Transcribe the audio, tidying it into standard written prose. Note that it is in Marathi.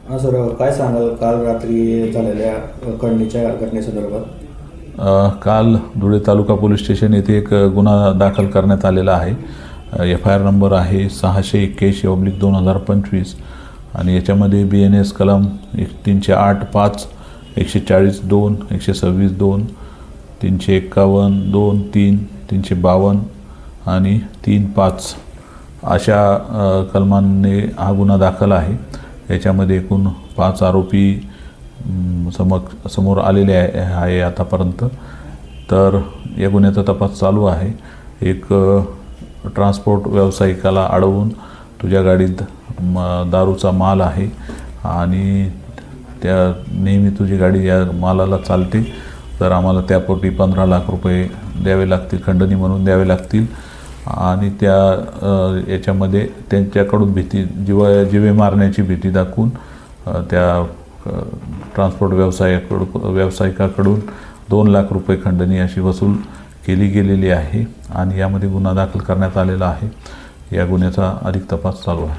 हां सर, काय सांगाल काल रात्री झालेल्या खंडणीच्या घटनेसंदर्भात? काल धुळे तालुका पोलीस स्टेशन येथे एक गुन्हा दाखल करण्यात आलेला आहे. FIR नंबर आहे 681/2025 आणि याच्यामध्ये BNS कलम 308(5), 140(2), 126(2), 351(2), 3, 352 आणि 3(5) अशा कलमांनी हा गुन्हा दाखल आहे. याच्यामध्ये एकूण 5 आरोपी समोर आलेले आहे आतापर्यंत. तर या गुन्ह्याचा तपास चालू आहे. एक ट्रान्सपोर्ट व्यावसायिकाला अडवून तुझ्या गाडीत दारूचा माल आहे आणि त्या नेहमी तुझी गाडी या मालाला चालते, तर आम्हाला त्यापोटी 15 लाख रुपये द्यावे लागतील, खंडणी म्हणून द्यावे लागतील. आणि त्या याच्यामध्ये त्यांच्याकडून जीवे मारण्याची भीती दाखवून त्या ट्रान्सपोर्ट व्यावसायिकाकडून 2 लाख रुपये खंडणी अशी वसूल केली गेलेली आहे आणि यामध्ये गुन्हा दाखल करण्यात आलेला आहे. या गुन्ह्याचा अधिक तपास चालू आहे.